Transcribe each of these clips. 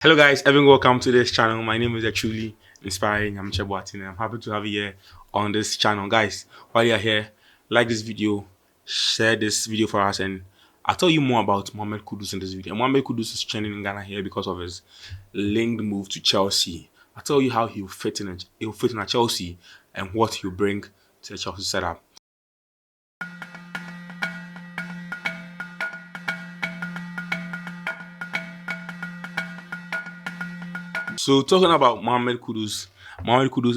Hello guys, everyone welcome to this channel. My name is truly inspiring. I'm Cheboatin and I'm happy to have you here on this channel. Guys, while you're here, like this video, share this video for us, and I'll tell you more about Mohammed Kudus in this video. Mohammed Kudus is trending in Ghana here because of his linked move to Chelsea. I'll tell you how he'll fit in at Chelsea and what he'll bring to the Chelsea setup. So talking about Mohammed Kudus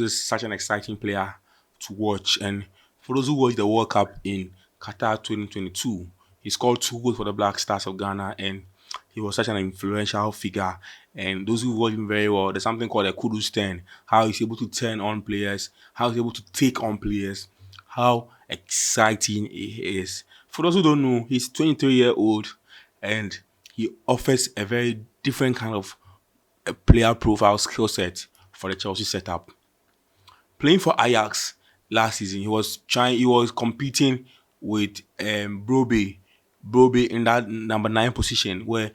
is such an exciting player to watch. And for those who watched the World Cup in Qatar 2022, he scored 2 goals for the Black Stars of Ghana, and he was such an influential figure. And those who watch him very well, there's something called a Kudus turn. How he's able to turn on players, how he's able to take on players, how exciting he is. For those who don't know, he's 23-year-old and he offers a very different kind of a player profile skill set for the Chelsea setup. Playing for Ajax last season, he was competing with Brobe in that number 9 position where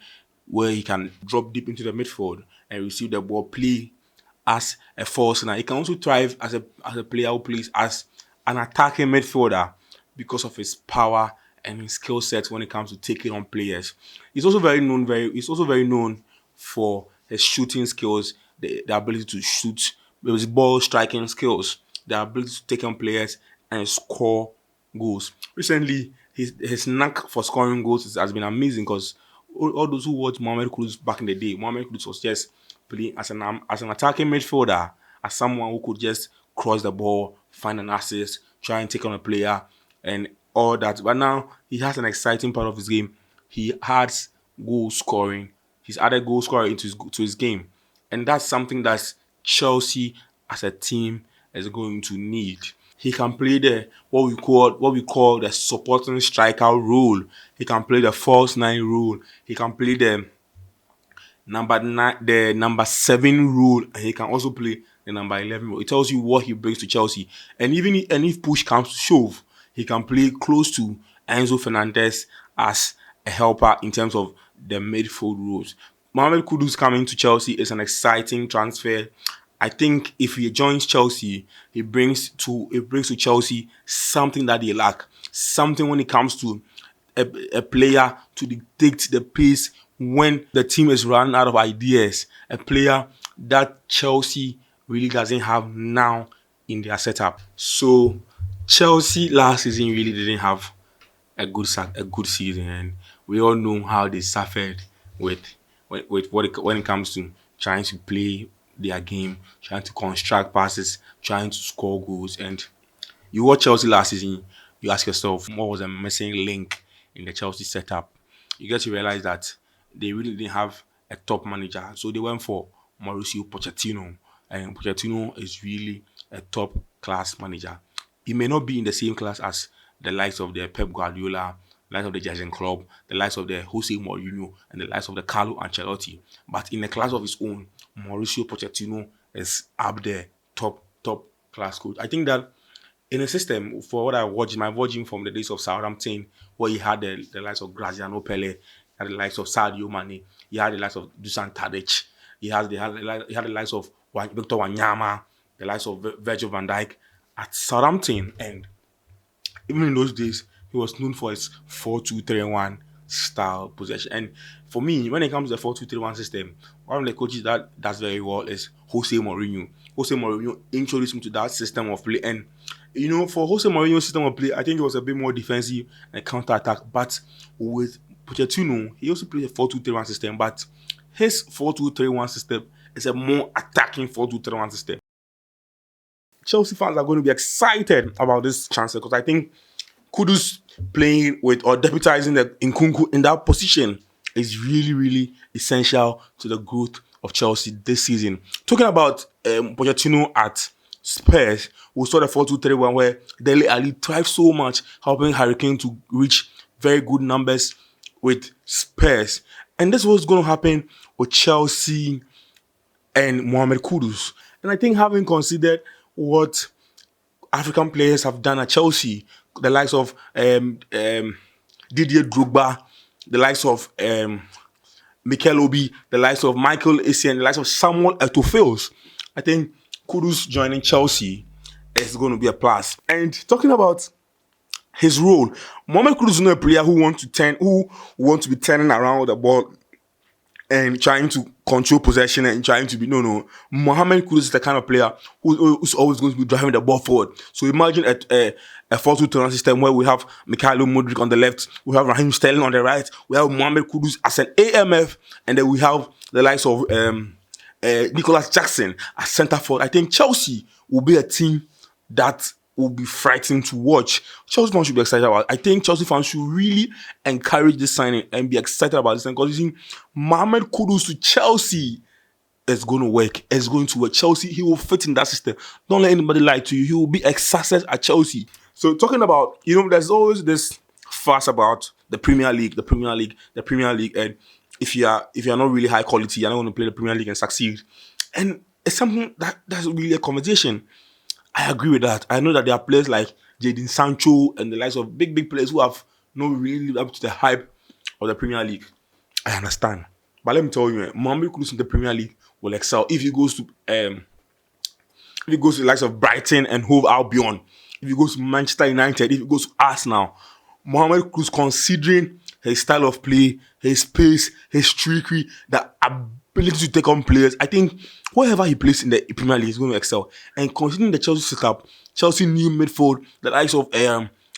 he can drop deep into the midfield and receive the ball, play as a false nine. He can also thrive as a player who plays as an attacking midfielder because of his power and his skill set when it comes to taking on players. He's also very known for his shooting skills, the ability to shoot, his ball striking skills, the ability to take on players and score goals. Recently, his knack for scoring goals has been amazing because all those who watched Mohammed Kudus back in the day, Mohammed Kudus was just playing as an attacking midfielder, as someone who could just cross the ball, find an assist, try and take on a player, and all that. But now he has an exciting part of his game. He has goal scoring. He's added goal scorer to his game, and that's something that Chelsea as a team is going to need. He can play the what we call the supporting striker role. He can play the false 9 role. He can play the number 7 role, and he can also play the number 11 role. It tells you what he brings to Chelsea, and if push comes to shove, he can play close to Enzo Fernandez as a helper in terms of the midfield roles. Mohammed Kudus coming to Chelsea is an exciting transfer. I think if he joins Chelsea, he brings to Chelsea something that they lack. Something when it comes to a player to dictate the pace when the team is running out of ideas. A player that Chelsea really doesn't have now in their setup. So Chelsea last season really didn't have a good season, and we all know how they suffered with when it comes to trying to play their game, trying to construct passes, trying to score goals. And you watch Chelsea last season, you ask yourself, what was a missing link in the Chelsea setup? You get to realize that they really didn't have a top manager, so they went for Mauricio Pochettino, and Pochettino is really a top class manager. He may not be in the same class as the likes of the Pep Guardiola, the likes of the Jurgen Klopp, the likes of the Jose Mourinho, and the likes of the Carlo Ancelotti. But in a class of his own, Mauricio Pochettino is up there, top class coach. I think that in a system, for what I watched, my watching from the days of Southampton, where he had the likes of Graziano Pelle, he had the likes of Sadio Mane, he had the likes of Dusan Tadic, he had the likes of Victor Wanyama, the likes of Virgil van Dijk at Southampton. And even in those days, he was known for his 4-2-3-1 style possession. And for me, when it comes to the 4-2-3-1 system, one of the coaches that does very well is Jose Mourinho. Jose Mourinho introduced him to that system of play. And, for Jose Mourinho's system of play, I think it was a bit more defensive and counter-attack. But with Pochettino, he also plays a 4-2-3-1 system. But his 4-2-3-1 system is a more attacking 4-2-3-1 system. Chelsea fans are going to be excited about this transfer because I think Kudus playing with or deputizing the Nkunku in that position is really, really essential to the growth of Chelsea this season. Talking about Pochettino at Spurs, we saw the 4-2-3-1 where Dele Alli thrived so much, helping Harry Kane to reach very good numbers with Spurs. And this was going to happen with Chelsea and Mohammed Kudus. And I think having considered what African players have done at Chelsea, the likes of Didier Drogba, the likes of Mikel Obi, the likes of Michael Essien, the likes of Samuel Eto'o. I think Kudus joining Chelsea is going to be a plus. And talking about his role, Mohammed Kudus is not a player who wants to be turning around the ball and trying to control possession and trying to be Mohammed Kudus is the kind of player who's always going to be driving the ball forward. So imagine a 4-2-3 system where we have Mikhailo Mudryk on the left, we have Raheem Sterling on the right, we have Mohammed Kudus as an AMF, and then we have the likes of Nicholas Jackson as centre forward. I think Chelsea will be a team that will be frightening to watch. Chelsea fans should be excited about it. I think Chelsea fans should really encourage this signing and be excited about this signing, because you see, Mohammed Kudus to Chelsea is going to work. It's going to work. Chelsea, he will fit in that system. Don't let anybody lie to you. He will be a success at Chelsea. So talking about, there's always this fuss about the Premier League, and if you are not really high quality, you're not going to play the Premier League and succeed. And it's something that's really a conversation. I agree with that. I know that there are players like Jadon Sancho and the likes of big players who have not really lived up to the hype of the Premier League. I understand. But let me tell you, Mohammed Kudus in the Premier League will excel if he goes to the likes of Brighton and Hove Albion, if he goes to Manchester United, if he goes to Arsenal. Mohammed Kudus, considering his style of play, his pace, his trickery, the ability to take on players, I think wherever he plays in the Premier League, he's going to excel. And considering the Chelsea setup, Chelsea new midfield, the likes of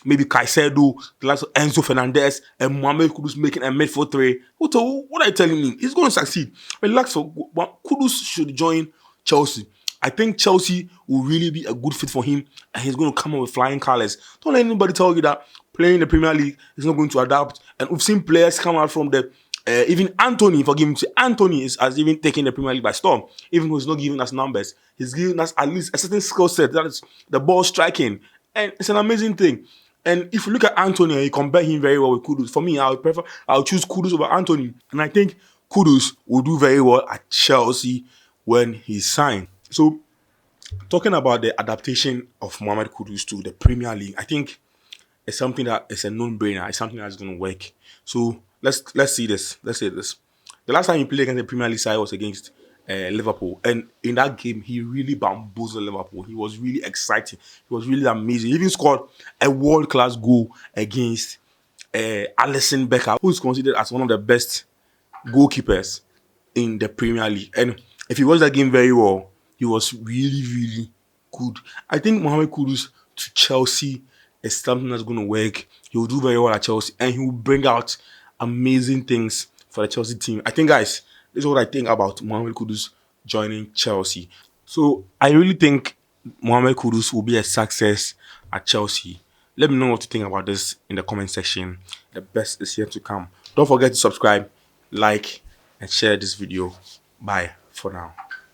maybe Caicedo, the likes of Enzo Fernandez, and Mohammed Kudus making a midfield three. What are you telling me? He's going to succeed. Relax. Kudus should join Chelsea. I think Chelsea will really be a good fit for him, and he's going to come up with flying colours. Don't let anybody tell you that playing in the Premier League is not going to adapt. And we've seen players come out from the even Anthony, forgive me, Anthony has even taken the Premier League by storm. Even though he's not giving us numbers, he's giving us at least a certain skill set, that is the ball striking, and it's an amazing thing. And if you look at Anthony and you compare him very well with Kudus, for me, I'll choose Kudus over Anthony. And I think Kudus will do very well at Chelsea when he's signed. So, talking about the adaptation of Mohammed Kudus to the Premier League, I think it's something that is a non-brainer. It's something that's going to work. So let's see this. Let's say this. The last time he played against the Premier League side was against Liverpool, and in that game he really bamboozled Liverpool. He was really exciting. He was really amazing. He even scored a world-class goal against Alisson Becker, who is considered as one of the best goalkeepers in the Premier League. And if you watch that game very well, he was really good. I think Mohammed Kudus to Chelsea is something that's going to work. He will do very well at Chelsea, and he will bring out amazing things for the Chelsea team. I think, guys, this is what I think about Mohammed Kudus joining Chelsea. So I really think Mohammed Kudus will be a success at Chelsea. Let me know what you think about this in the comment section. The best is yet to come. Don't forget to subscribe, like, and share this video. Bye for now.